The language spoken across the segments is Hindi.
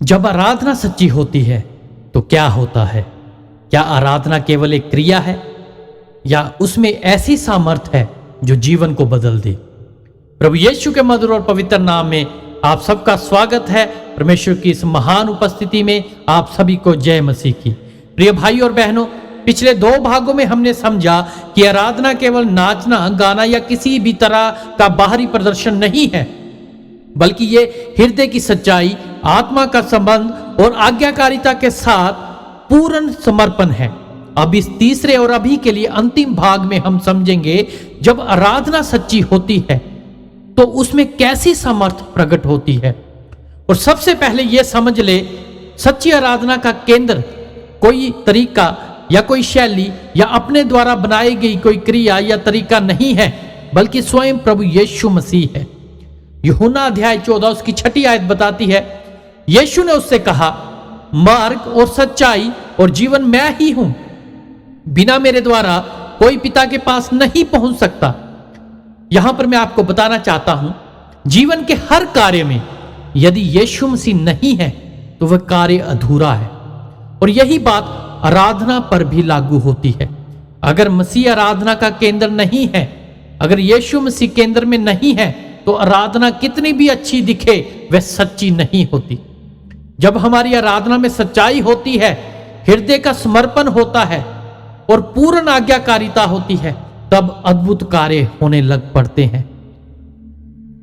जब आराधना सच्ची होती है तो क्या होता है? क्या आराधना केवल एक क्रिया है या उसमें ऐसी सामर्थ है जो जीवन को बदल दे? प्रभु यीशु के मधुर और पवित्र नाम में आप सबका स्वागत है। परमेश्वर की इस महान उपस्थिति में आप सभी को जय मसीह की। प्रिय भाई और बहनों, पिछले 2 भागों में हमने समझा कि आराधना केवल नाचना, गाना या किसी भी तरह का बाहरी प्रदर्शन नहीं है, बल्कि ये हृदय की सच्चाई, आत्मा का संबंध और आज्ञाकारिता के साथ पूर्ण समर्पण है। अब इस तीसरे और अभी के लिए अंतिम भाग में हम समझेंगे जब आराधना सच्ची होती है तो उसमें कैसी सामर्थ प्रकट होती है। और सबसे पहले यह समझ ले, सच्ची आराधना का केंद्र कोई तरीका या कोई शैली या अपने द्वारा बनाई गई कोई क्रिया या तरीका नहीं है, बल्कि स्वयं प्रभु यीशु मसीह है। यूहन्ना अध्याय 14 उसकी 6 आयत बताती है, यीशु ने उससे कहा, मार्ग और सच्चाई और जीवन मैं ही हूं, बिना मेरे द्वारा कोई पिता के पास नहीं पहुंच सकता। यहां पर मैं आपको बताना चाहता हूं, जीवन के हर कार्य में यदि यीशु मसीह नहीं है तो वह कार्य अधूरा है। और यही बात आराधना पर भी लागू होती है। अगर मसीह आराधना का केंद्र नहीं है, अगर यीशु मसीह केंद्र में नहीं है, तो आराधना कितनी भी अच्छी दिखे वह सच्ची नहीं होती। जब हमारी आराधना में सच्चाई होती है, हृदय का समर्पण होता है और पूर्ण आज्ञाकारिता होती है, तब अद्भुत कार्य होने लग पड़ते हैं।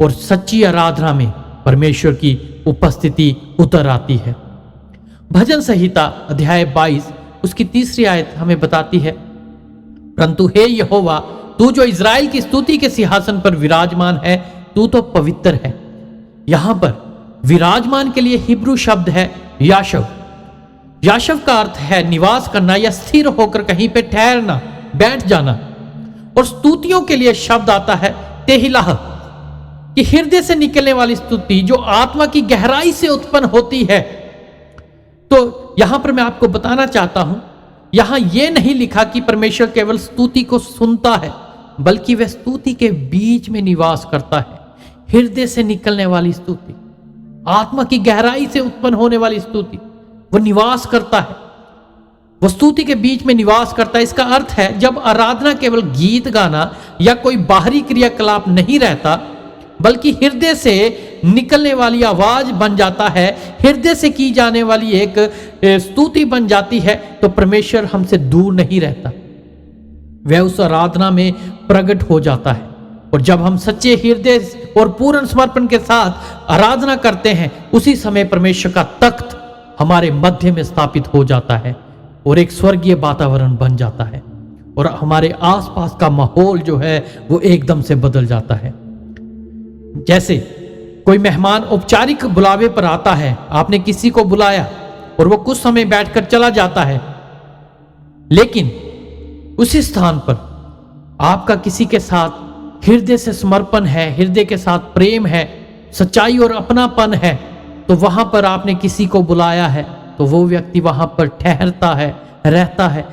और सच्ची आराधना में परमेश्वर की उपस्थिति उतर आती है। भजन संहिता अध्याय 22 उसकी 3 आयत हमें बताती है, परंतु हे यहोवा, तू जो इज़राइल की स्तुति के सिंहासन पर विराजमान है, तू तो पवित्र है। यहां पर विराजमान के लिए हिब्रू शब्द है याशव। याशव का अर्थ है निवास करना या स्थिर होकर कहीं पे ठहरना, बैठ जाना। और स्तुतियों के लिए शब्द आता है तेहिलाह, कि हृदय से निकलने वाली स्तुति जो आत्मा की गहराई से उत्पन्न होती है। तो यहां पर मैं आपको बताना चाहता हूं, यहां यह नहीं लिखा कि परमेश्वर केवल स्तुति को सुनता है, बल्कि वह स्तुति के बीच में निवास करता है। हृदय से निकलने वाली स्तुति, आत्मा की गहराई से उत्पन्न होने वाली स्तुति, वह निवास करता है, वह स्तुति के बीच में निवास करता है। इसका अर्थ है जब आराधना केवल गीत गाना या कोई बाहरी क्रियाकलाप नहीं रहता, बल्कि हृदय से निकलने वाली आवाज बन जाता है, हृदय से की जाने वाली एक स्तुति बन जाती है, तो परमेश्वर हमसे दूर नहीं रहता, वह उस आराधना में प्रकट हो जाता है। और जब हम सच्चे हृदय और पूर्ण समर्पण के साथ आराधना करते हैं, उसी समय परमेश्वर का तख्त हमारे मध्य में स्थापित हो जाता है और एक स्वर्गीय वातावरण बन जाता है, और हमारे आसपास का माहौल जो है वो एकदम से बदल जाता है। जैसे कोई मेहमान औपचारिक बुलावे पर आता है, आपने किसी को बुलाया और वो कुछ समय बैठकर चला जाता है, लेकिन उसी स्थान पर आपका किसी के साथ हृदय से समर्पण है, हृदय के साथ प्रेम है, सच्चाई और अपनापन है, तो वहां पर आपने किसी को बुलाया है, तो वो व्यक्ति वहां पर ठहरता है, रहता है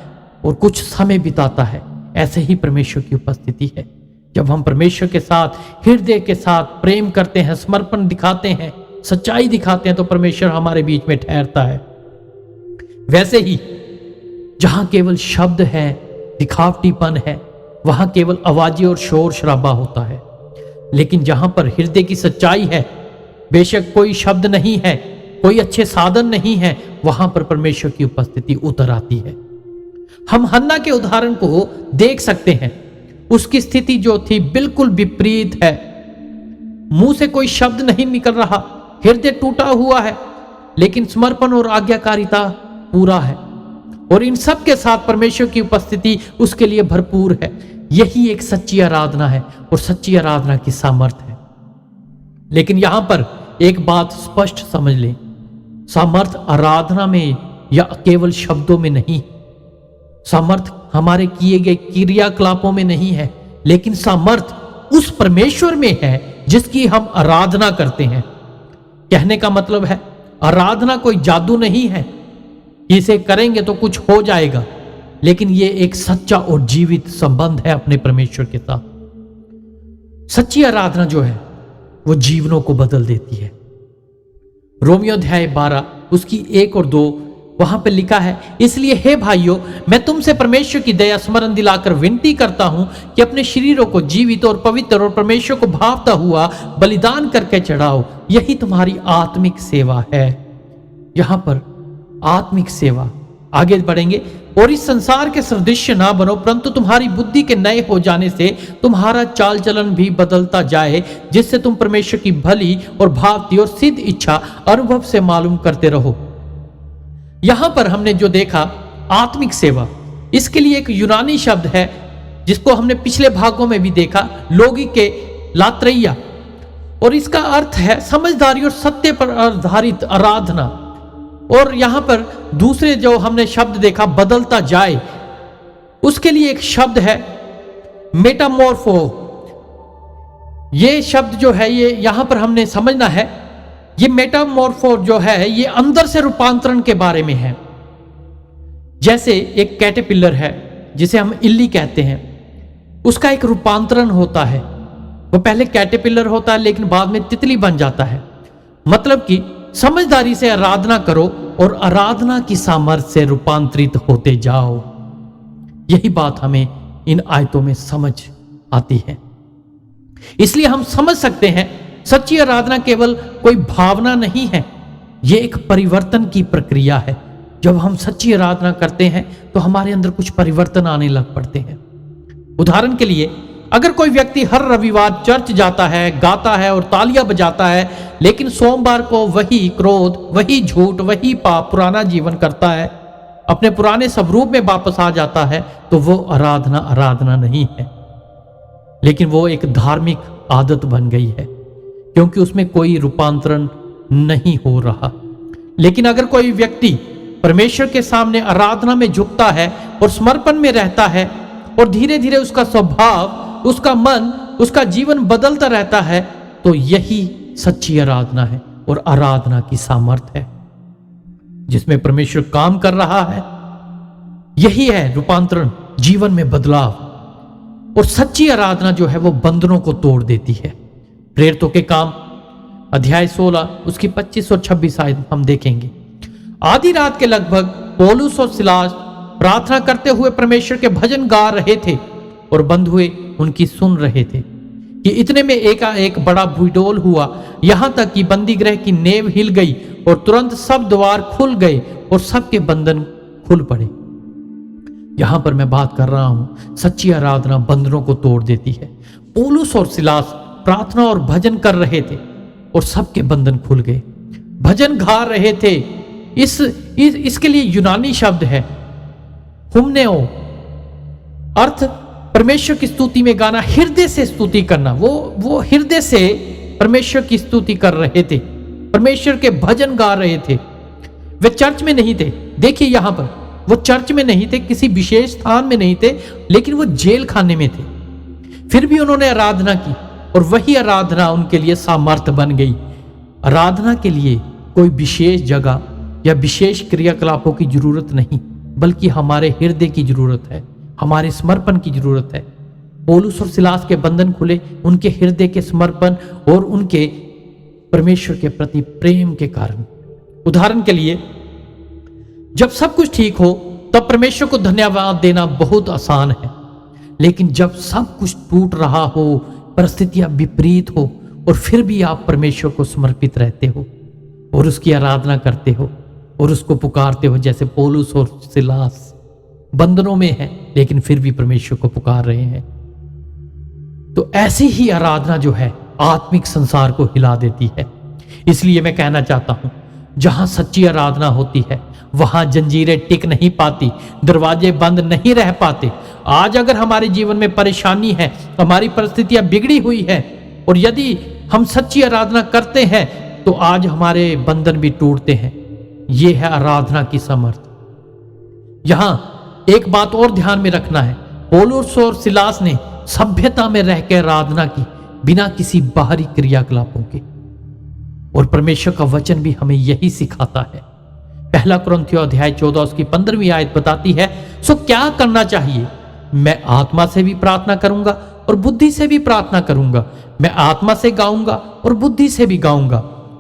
और कुछ समय बिताता है। ऐसे ही परमेश्वर की उपस्थिति है। जब हम परमेश्वर के साथ हृदय के साथ प्रेम करते हैं, समर्पण दिखाते हैं, सच्चाई दिखाते हैं, तो परमेश्वर हमारे बीच में ठहरता है। वैसे ही जहां केवल शब्द है, दिखावटीपन है, वहां केवल आवाजें और शोर शराबा होता है। लेकिन जहां पर हृदय की सच्चाई है, बेशक कोई शब्द नहीं है, कोई अच्छे साधन नहीं है, वहां पर परमेश्वर की उपस्थिति उतर आती है। हम हन्ना के उदाहरण को देख सकते हैं। उसकी स्थिति जो थी बिल्कुल विपरीत है। मुंह से कोई शब्द नहीं निकल रहा, हृदय टूटा हुआ है, लेकिन समर्पण और आज्ञाकारिता पूरा है। और इन सब के साथ परमेश्वर की उपस्थिति उसके लिए भरपूर है। यही एक सच्ची आराधना है और सच्ची आराधना की सामर्थ है। लेकिन यहां पर एक बात स्पष्ट समझ लें, सामर्थ आराधना में या केवल शब्दों में नहीं, सामर्थ हमारे किए गए क्रियाकलापों में नहीं है, लेकिन सामर्थ उस परमेश्वर में है जिसकी हम आराधना करते हैं। कहने का मतलब है, आराधना कोई जादू नहीं है, इसे करेंगे तो कुछ हो जाएगा, लेकिन यह एक सच्चा और जीवित संबंध है अपने परमेश्वर के साथ। सच्ची आराधना जो है वो जीवनों को बदल देती है। रोमियो अध्याय 12 उसकी 1 और 2 वहां पे लिखा है, इसलिए हे भाइयों, मैं तुमसे परमेश्वर की दया स्मरण दिलाकर विनती करता हूं कि अपने शरीरों को जीवित और पवित्र और परमेश्वर को भावता हुआ बलिदान करके चढ़ाओ, यही तुम्हारी आत्मिक सेवा है। यहां पर आत्मिक सेवा, आगे बढ़ेंगे, और इस संसार के सदृश्य ना बनो, परंतु तुम्हारी बुद्धि के नए हो जाने से तुम्हारा चाल चलन भी बदलता जाए, जिससे तुम परमेश्वर की भली और भावती और सिद्ध इच्छा अनुभव से मालूम करते रहो। यहां पर हमने जो देखा आत्मिक सेवा, इसके लिए एक यूनानी शब्द है जिसको हमने पिछले भागों में भी देखा, लोगिके लात्रैया, और इसका अर्थ है समझदारी और सत्य पर आधारित आराधना। और यहां पर दूसरे जो हमने शब्द देखा बदलता जाए, उसके लिए एक शब्द है मेटामॉर्फो। ये शब्द जो है ये यहां पर हमने समझना है, ये मेटामॉर्फो जो है ये अंदर से रूपांतरण के बारे में है। जैसे एक कैटरपिलर है जिसे हम इल्ली कहते हैं, उसका एक रूपांतरण होता है। वो पहले कैटरपिलर होता है लेकिन बाद में तितली बन जाता है। मतलब कि समझदारी से आराधना करो और आराधना की सामर्थ्य से रूपांतरित होते जाओ। यही बात हमें इन आयतों में समझ आती है। इसलिए हम समझ सकते हैं सच्ची आराधना केवल कोई भावना नहीं है, यह एक परिवर्तन की प्रक्रिया है। जब हम सच्ची आराधना करते हैं तो हमारे अंदर कुछ परिवर्तन आने लग पड़ते हैं। उदाहरण के लिए, अगर कोई व्यक्ति हर रविवार चर्च जाता है, गाता है और तालियां बजाता है, लेकिन सोमवार को वही क्रोध, वही झूठ, वही पाप, पुराना जीवन करता है, अपने पुराने स्वरूप में वापस आ जाता है, तो वो आराधना नहीं है, लेकिन वो एक धार्मिक आदत बन गई है, क्योंकि उसमें कोई रूपांतरण नहीं हो रहा। लेकिन अगर कोई व्यक्ति परमेश्वर के सामने आराधना में झुकता है और समर्पण में रहता है, और धीरे धीरे उसका स्वभाव, उसका मन, उसका जीवन बदलता रहता है, तो यही सच्ची आराधना है और आराधना की सामर्थ्य है जिसमें परमेश्वर काम कर रहा है। यही है रूपांतरण, जीवन में बदलाव। और सच्ची आराधना जो है वो बंधनों को तोड़ देती है। प्रेरितों के काम अध्याय 16 उसकी 25 और 26 आयत हम देखेंगे। आधी रात के लगभग पौलुस और सिलास प्रार्थना करते हुए परमेश्वर के भजन गा रहे थे और बंधुए उनकी सुन रहे थे कि इतने में एकाएक बड़ा भूडोल हुआ, यहां तक कि बंदी गृह की नेव हिल गई और तुरंत सब द्वार खुल गए और सबके बंधन खुल पड़े। यहां पर मैं बात कर रहा हूं, सच्ची आराधना बंधनों को तोड़ देती है। पौलुस और सिलास प्रार्थना और भजन कर रहे थे और सबके बंधन खुल गए। भजन गा रहे थे, इसके लिए यूनानी शब्द है हुमनेओ, अर्थ परमेश्वर की स्तुति में गाना, हृदय से स्तुति करना। वो हृदय से परमेश्वर की स्तुति कर रहे थे, परमेश्वर के भजन गा रहे थे। वे चर्च में नहीं थे। देखिए यहां पर वो चर्च में नहीं थे, किसी विशेष स्थान में नहीं थे, लेकिन वो जेल खाने में थे। फिर भी उन्होंने आराधना की और वही आराधना उनके लिए सामर्थ्य बन गई। आराधना के लिए कोई विशेष जगह या विशेष क्रियाकलापों की जरूरत नहीं, बल्कि हमारे हृदय की जरूरत है, हमारे समर्पण की जरूरत है। पौलुस और सिलास के बंधन खुले उनके हृदय के समर्पण और उनके परमेश्वर के प्रति प्रेम के कारण। उदाहरण के लिए, जब सब कुछ ठीक हो तब परमेश्वर को धन्यवाद देना बहुत आसान है, लेकिन जब सब कुछ टूट रहा हो, परिस्थितियां विपरीत हो, और फिर भी आप परमेश्वर को समर्पित रहते हो और उसकी आराधना करते हो और उसको पुकारते हो, जैसे पौलुस और सिलास बंधनों में है लेकिन फिर भी परमेश्वर को पुकार रहे हैं, तो ऐसी ही आराधना जो है आत्मिक संसार को हिला देती है। इसलिए मैं कहना चाहता हूं, जहां सच्ची आराधना होती है वहां जंजीरें टिक नहीं पाती, दरवाजे बंद नहीं रह पाते। आज अगर हमारे जीवन में परेशानी है, हमारी परिस्थितियां बिगड़ी हुई है, और यदि हम सच्ची आराधना करते हैं तो आज हमारे बंधन भी टूटते हैं। यह है आराधना की सामर्थ्य। यहां एक बात और ध्यान में रखना है, पौलुस और सिलास ने सभ्यता में रहकर आराधना की, बिना किसी बाहरी क्रियाकलापों के, और परमेश्वर का वचन भी हमें यही सिखाता है। पहला कुरिन्थियों अध्याय 14 उसकी 15वीं आयत बताती है, सो क्या करना चाहिए? मैं आत्मा से भी प्रार्थना करूंगा और बुद्धि से भी प्रार्थना करूंगा, मैं आत्मा से गाऊंगा और बुद्धि से भी गाऊंगा,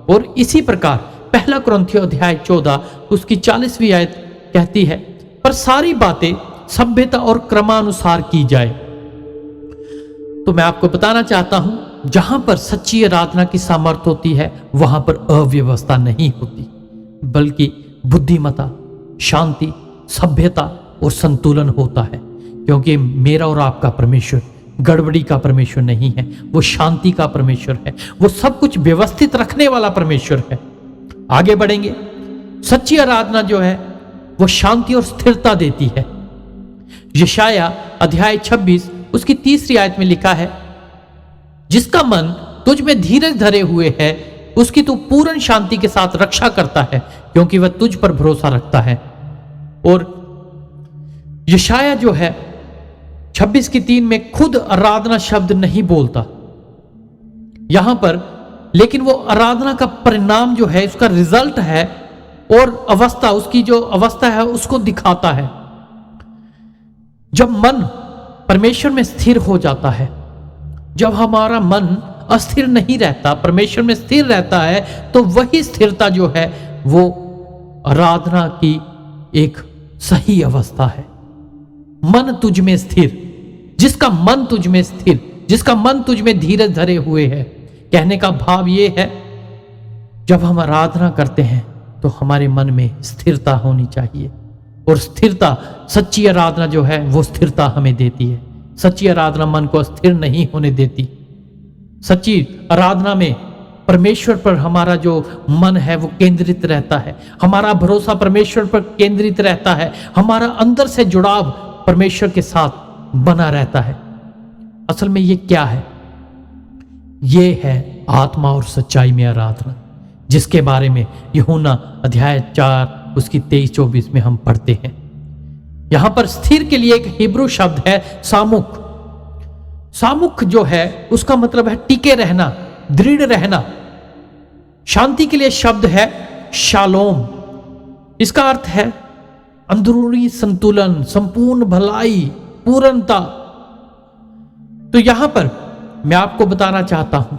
और इसी प्रकार पहला कुरिन्थियों अध्याय 14 उसकी 40वीं आयत कहती है, पर सारी बातें सभ्यता और क्रमानुसार की जाए। तो मैं आपको बताना चाहता हूं, जहां पर सच्ची आराधना की सामर्थ होती है वहां पर अव्यवस्था नहीं होती, बल्कि बुद्धिमता, शांति, सभ्यता और संतुलन होता है। क्योंकि मेरा और आपका परमेश्वर गड़बड़ी का परमेश्वर नहीं है, वो शांति का परमेश्वर है, वो सब कुछ व्यवस्थित रखने वाला परमेश्वर है। आगे बढ़ेंगे। सच्ची आराधना जो है वो शांति और स्थिरता देती है। यशाया अध्याय 26 उसकी 3री आयत में लिखा है, जिसका मन तुझ में धीरज धरे हुए है उसकी तू पूर्ण शांति के साथ रक्षा करता है, क्योंकि वह तुझ पर भरोसा रखता है। और यशाया जो है 26:3 में खुद आराधना शब्द नहीं बोलता यहां पर, लेकिन वो आराधना का परिणाम जो है, उसका रिजल्ट है और अवस्था, उसकी जो अवस्था है उसको दिखाता है। जब मन परमेश्वर में स्थिर हो जाता है, जब हमारा मन अस्थिर नहीं रहता, परमेश्वर में स्थिर रहता है, तो वही स्थिरता जो है वो आराधना की एक सही अवस्था है। मन तुझ में स्थिर, जिसका मन तुझ में स्थिर, जिसका मन तुझ में धीरज धरे हुए है। कहने का भाव ये है, जब हम आराधना करते हैं तो हमारे मन में स्थिरता होनी चाहिए, और स्थिरता, सच्ची आराधना जो है वो स्थिरता हमें देती है। सच्ची आराधना मन को अस्थिर नहीं होने देती। सच्ची आराधना में परमेश्वर पर हमारा जो मन है वो केंद्रित रहता है, हमारा भरोसा परमेश्वर पर केंद्रित रहता है, हमारा अंदर से जुड़ाव परमेश्वर के साथ बना रहता है। असल में ये क्या है? ये है आत्मा और सच्चाई में आराधना, जिसके बारे में यूहन्ना अध्याय 4 उसकी 23-24 में हम पढ़ते हैं। यहां पर स्थिर के लिए एक हिब्रू शब्द है सामुक। सामुक जो है उसका मतलब है टिके रहना, दृढ़ रहना। शांति के लिए शब्द है शालोम। इसका अर्थ है अंदरूनी संतुलन, संपूर्ण भलाई, पूर्णता। तो यहां पर मैं आपको बताना चाहता हूं,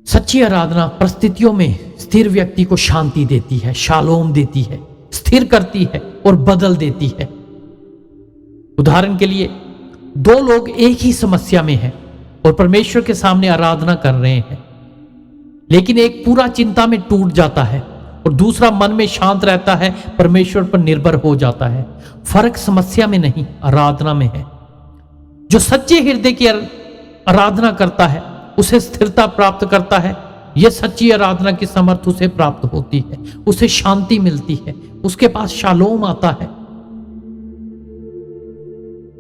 सच्ची आराधना परिस्थितियों में स्थिर व्यक्ति को शांति देती है, शालोम देती है, स्थिर करती है और बदल देती है। उदाहरण के लिए, दो लोग एक ही समस्या में हैं और परमेश्वर के सामने आराधना कर रहे हैं, लेकिन एक पूरा चिंता में टूट जाता है और दूसरा मन में शांत रहता है, परमेश्वर पर निर्भर हो जाता है। फर्क समस्या में नहीं, आराधना में है। जो सच्चे हृदय की आराधना करता है उसे स्थिरता प्राप्त करता है। यह सच्ची आराधना की समर्थ उसे प्राप्त होती है, उसे शांति मिलती है, उसके पास शालोम आता है।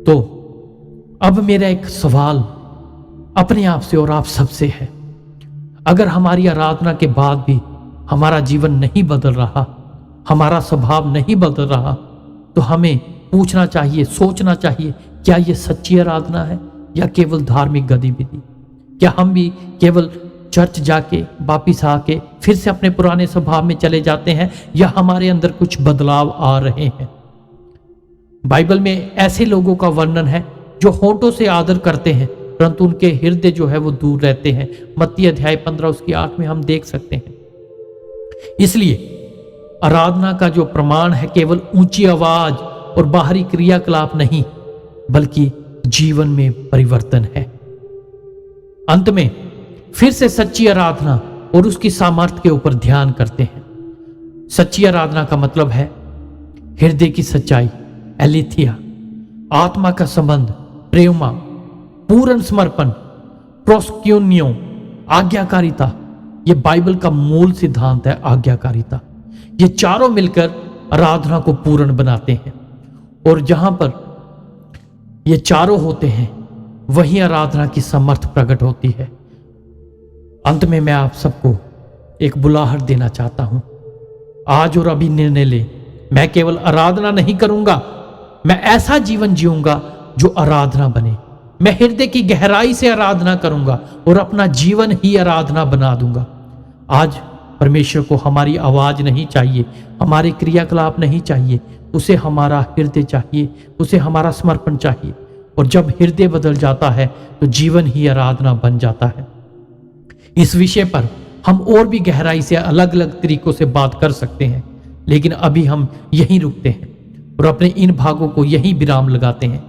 तो अब मेरा एक सवाल अपने आप से और आप सबसे है, अगर हमारी आराधना के बाद भी हमारा जीवन नहीं बदल रहा, हमारा स्वभाव नहीं बदल रहा, तो हमें पूछना चाहिए, सोचना चाहिए, क्या यह सच्ची आराधना है या केवल धार्मिक गतिविधि? क्या हम भी केवल चर्च जाके वापिस आके फिर से अपने पुराने स्वभाव में चले जाते हैं, या हमारे अंदर कुछ बदलाव आ रहे हैं? बाइबल में ऐसे लोगों का वर्णन है जो होंठों से आदर करते हैं परंतु उनके हृदय जो है वो दूर रहते हैं। मत्ती अध्याय 15 उसकी 8 में हम देख सकते हैं। इसलिए आराधना का जो प्रमाण है केवल ऊंची आवाज और बाहरी क्रियाकलाप नहीं, बल्कि जीवन में परिवर्तन है। अंत में फिर से सच्ची आराधना और उसकी सामर्थ्य के ऊपर ध्यान करते हैं। सच्ची आराधना का मतलब है हृदय की सच्चाई, एलिथिया, आत्मा का संबंध, प्रेमा, पूर्ण समर्पण, प्रोस्क्यूनियो, आज्ञाकारिता। यह बाइबल का मूल सिद्धांत है, आज्ञाकारिता। ये चारों मिलकर आराधना को पूर्ण बनाते हैं, और जहां पर ये चारों होते हैं वही आराधना की समर्थ प्रकट होती है। अंत में मैं आप सबको एक बुलाहट देना चाहता हूं, आज और अभी निर्णय ले, मैं केवल आराधना नहीं करूंगा, मैं ऐसा जीवन जीऊंगा जो आराधना बने। मैं हृदय की गहराई से आराधना करूंगा और अपना जीवन ही आराधना बना दूंगा। आज परमेश्वर को हमारी आवाज नहीं चाहिए, हमारे क्रियाकलाप नहीं चाहिए, उसे हमारा हृदय चाहिए, उसे हमारा समर्पण चाहिए। और जब हृदय बदल जाता है तो जीवन ही आराधना बन जाता है। इस विषय पर हम और भी गहराई से अलग अलग तरीकों से बात कर सकते हैं, लेकिन अभी हम यहीं रुकते हैं और अपने इन भागों को यहीं विराम लगाते हैं।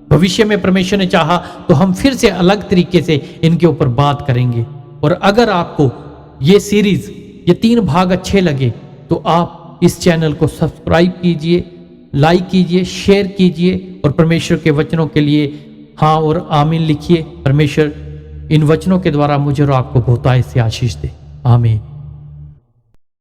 भविष्य में परमेश्वर ने चाहा तो हम फिर से अलग तरीके से इनके ऊपर बात करेंगे। और अगर आपको ये सीरीज, ये 3 भाग अच्छे लगे तो आप इस चैनल को सब्सक्राइब कीजिए, लाइक कीजिए, शेयर कीजिए और परमेश्वर के वचनों के लिए हाँ और आमीन लिखिए। परमेश्वर इन वचनों के द्वारा मुझे और आपको बहुतायत से आशीष दे। आमीन।